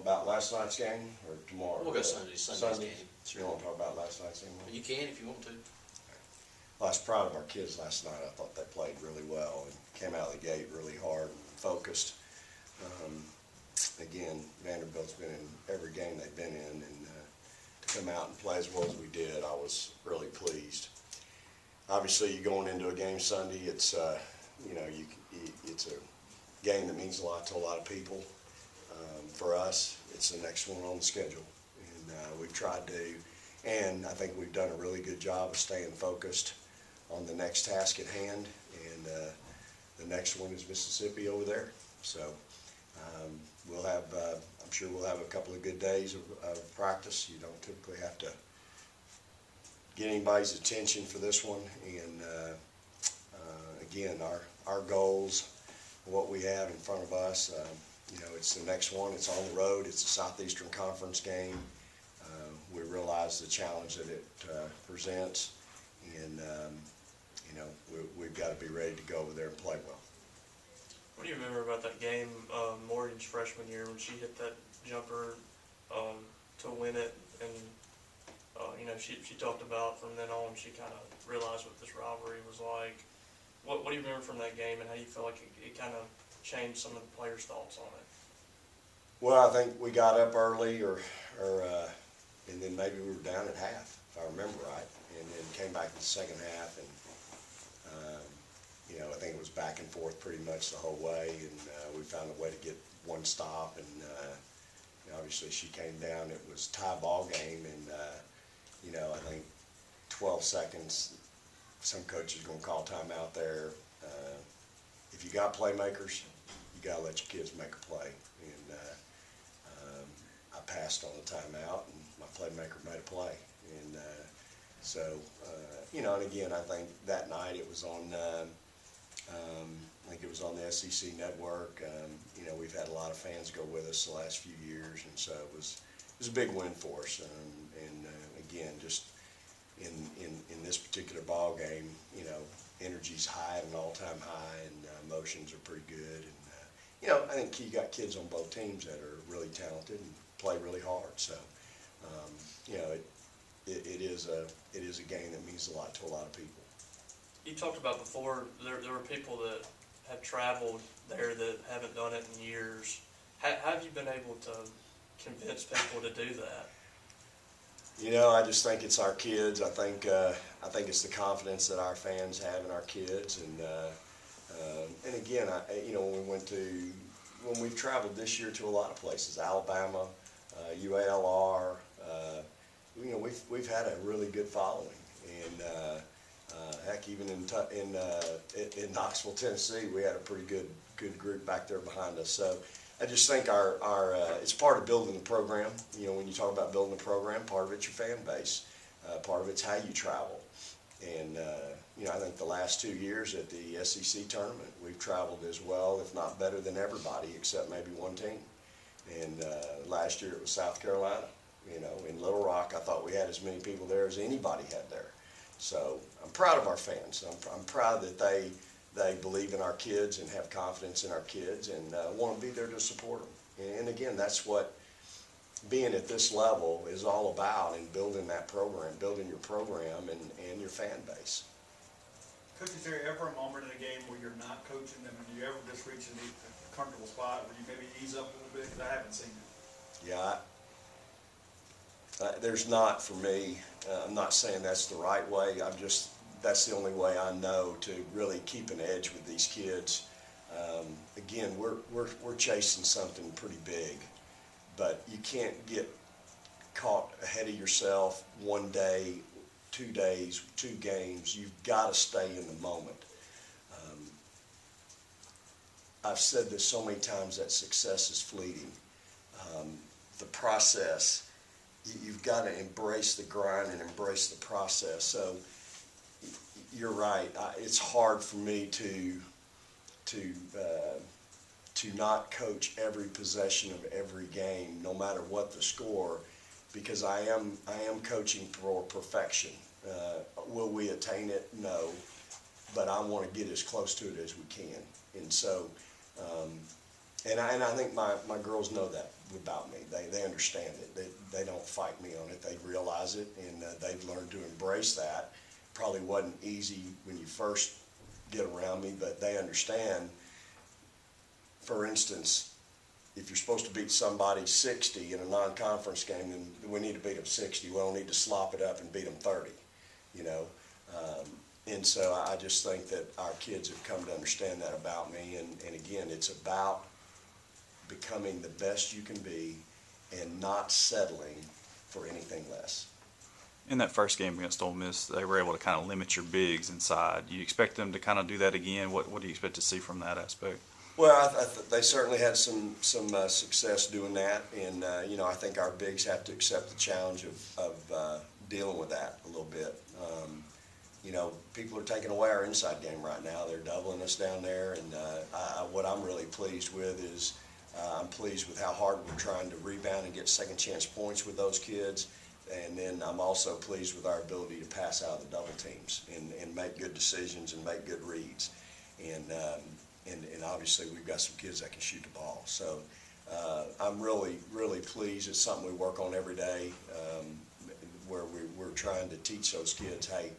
about last night's game or tomorrow? We'll go Sunday's game. So you want to talk about last night's game? You can if you want to. Well, I was proud of our kids last night. I thought they played really well and came out of the gate really hard and focused. Again, Vanderbilt's been in every game they've been in, and to come out and play as well as we did, I was really pleased. Obviously, you're going into a game Sunday. It's it's a game that means a lot to a lot of people. For us, it's the next one on the schedule, and we've tried to, and I think we've done a really good job of staying focused on the next task at hand, and the next one is Mississippi over there. So we'll have, I'm sure we'll have a couple of good days of practice. You don't typically have to get anybody's attention for this one, and again, our goals, what we have in front of us, it's the next one. It's on the road. It's a Southeastern Conference game. We realize the challenge that it presents, and we've got to be ready to go over there and play well. What do you remember about that game, Morgan's freshman year, when she hit that jumper to win it, and she talked about from then on she kind of realized what this rivalry was like. What do you remember from that game, and how do you feel like it kind of changed some of the players' thoughts on it? Well, I think we got up early, and then maybe we were down at half, if I remember right, and then came back in the second half, and I think it was back and forth pretty much the whole way, and we found a way to get one stop, and obviously she came down. It was a tie ball game, and I think 12 seconds. Some coaches are going to call timeout there. If you got playmakers, you got to let your kids make a play. And I passed on the timeout, and my playmaker made a play. And and again, I think that night it was on. I think it was on the SEC network. We've had a lot of fans go with us the last few years, and so it was a big win for us. Again, just in this particular ball game, energy's high at an all-time high, and emotions are pretty good. And I think you got kids on both teams that are really talented and play really hard. So it is a game that means a lot to a lot of people. You talked about before there were people that have traveled there that haven't done it in years. How have you been able to convince people to do that? I just think it's our kids. I think it's the confidence that our fans have in our kids, and again, when we've traveled this year to a lot of places, Alabama, UALR, we've had a really good following, and heck, even in Knoxville, Tennessee, we had a pretty good group back there behind us. So I just think it's part of building the program. When you talk about building the program, part of it's your fan base, part of it's how you travel. And I think the last 2 years at the SEC tournament, we've traveled as well, if not better than everybody, except maybe one team. And last year it was South Carolina. In Little Rock, I thought we had as many people there as anybody had there. So I'm proud of our fans. I'm proud that they believe in our kids and have confidence in our kids and want to be there to support them. And again, that's what being at this level is all about, in building that program, building your program and your fan base. Coach, is there ever a moment in a game where you're not coaching them, and you ever just reach a comfortable spot where you maybe ease up a little bit? Because I haven't seen it. Yeah, there's not for me. I'm not saying that's the right way. That's the only way I know to really keep an edge with these kids. Again, we're chasing something pretty big, but you can't get caught ahead of yourself 1 day, 2 days, 2 games. You've got to stay in the moment. I've said this so many times that success is fleeting. The process, you've got to embrace the grind and embrace the process. So you're right. It's hard for me to not coach every possession of every game, no matter what the score, because I am coaching for perfection. Will we attain it? No, but I want to get as close to it as we can. And so, And I think my girls know that about me. They understand it. They don't fight me on it. They realize it, and they've learned to embrace that. Probably wasn't easy when you first get around me, but they understand. For instance, if you're supposed to beat somebody 60 in a non-conference game, then we need to beat them 60. We don't need to slop it up and beat them 30, you know. And so I just think that our kids have come to understand that about me. And again, it's about becoming the best you can be and not settling for anything less. In that first game against Ole Miss, they were able to kind of limit your bigs inside. Do you expect them to kind of do that again? What do you expect to see from that aspect? Well, they certainly had some success doing that, and you know, I think our bigs have to accept the challenge of dealing with that a little bit. You know, people are taking away our inside game right now. They're doubling us down there, and what I'm really pleased with is I'm pleased with how hard we're trying to rebound and get second chance points with those kids. And then I'm also pleased with our ability to pass out of the double teams and make good decisions and make good reads. And obviously we've got some kids that can shoot the ball. So I'm really pleased. It's something we work on every day, where we're trying to teach those kids, hey,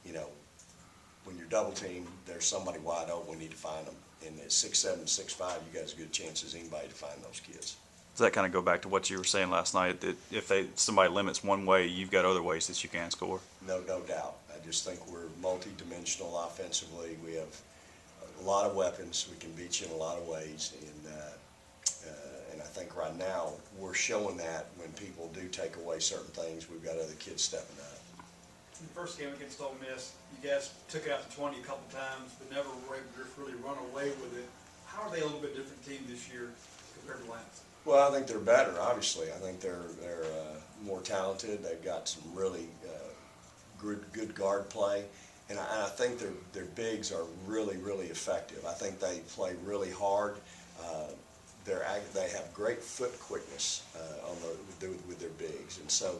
you know, when you're double teamed, there's somebody wide open, we need to find them. And at 6'7", 6'5", you got as good a chance as anybody to find those kids. Does that kind of go back to what you were saying last night, that if somebody limits one way, you've got other ways that you can score? No doubt. I just think we're multi-dimensional offensively. We have a lot of weapons. We can beat you in a lot of ways. And I think right now we're showing that when people do take away certain things, we've got other kids stepping up. In the first game against Ole Miss, you guys took out the 20 a couple times, but never were able to really run away with it. How are they a little bit different team this year compared to last? Well, I think they're better, obviously. I think they're more talented. They've got some really good guard play. And I think their bigs are really effective. I think they play really hard. They have great foot quickness with their bigs. And so,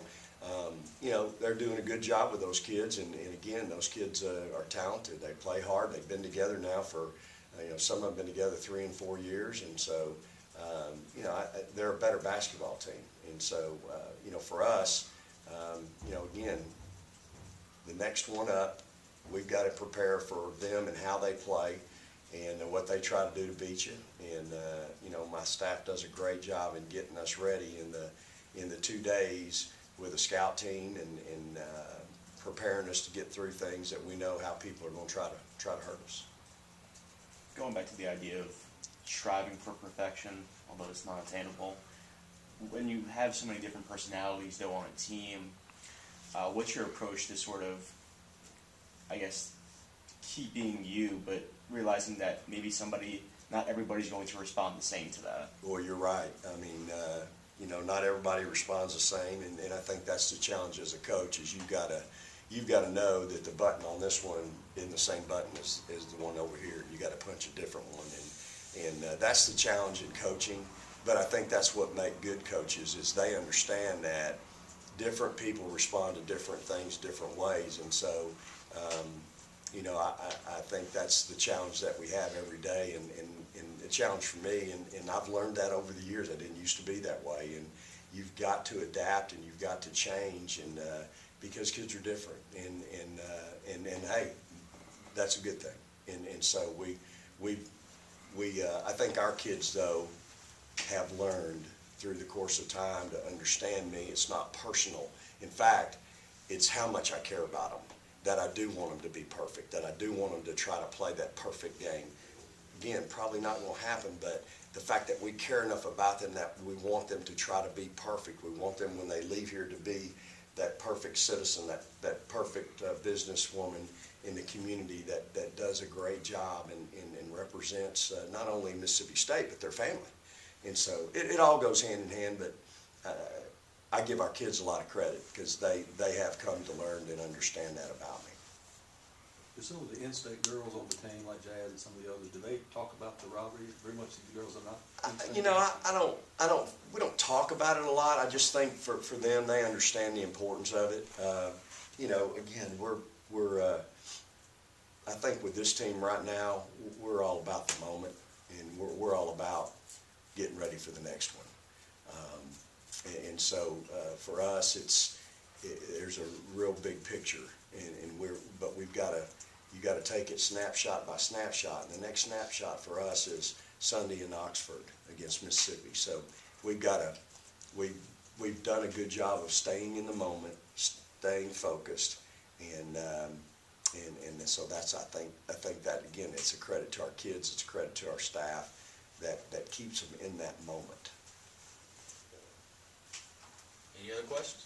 you know, they're doing a good job with those kids. And again, those kids are talented. They play hard. They've been together now for, you know, some have been together 3 and 4 years. And so, you know, they're a better basketball team. And so, you know, for us, you know, again, the next one up, we've got to prepare for them and how they play and what they try to do to beat you. And, you know, my staff does a great job in getting us ready in the 2 days with a scout team and preparing us to get through things that we know how people are going to try to hurt us. Going back to the idea of striving for perfection, although it's not attainable, when you have so many different personalities though on a team, what's your approach to sort of, I guess, keep being you, but realizing that maybe not everybody's going to respond the same to that? Well, you're right. I mean, you know, not everybody responds the same, and I think that's the challenge as a coach, is you've got to know that the button on this one isn't the same button as the one over here. You got to punch a different one, and that's the challenge in coaching. But I think that's what makes good coaches, is they understand that different people respond to different things different ways. And so, you know, I think that's the challenge that we have every day, and the challenge for me, and I've learned that over the years. I didn't used to be that way, and you've got to adapt and you've got to change, and because kids are different, and hey, that's a good thing. And so I think our kids, though, have learned through the course of time to understand me. It's not personal. In fact, it's how much I care about them, that I do want them to be perfect, that I do want them to try to play that perfect game. Again, probably not going to happen, but the fact that we care enough about them that we want them to try to be perfect. We want them, when they leave here, to be that perfect citizen, that perfect businesswoman in the community that does a great job and represents not only Mississippi State, but their family. And so it all goes hand in hand, but I give our kids a lot of credit, because they have come to learn and understand that about me. Do some of the in-state girls on the team, like Jazz and some of the others, do they talk about the rivalry very much? The girls are not. You know, we don't talk about it a lot. I just think for them, they understand the importance of it. You know, again, I think with this team right now, we're all about the moment, and we're all about getting ready for the next one. And so for us, there's a real big picture, and but we've got to, you got to take it snapshot by snapshot. And the next snapshot for us is Sunday in Oxford against Mississippi. So we've done a good job of staying in the moment, staying focused, and so that's, I think that, again, it's a credit to our kids, it's a credit to our staff that keeps them in that moment. Any other questions?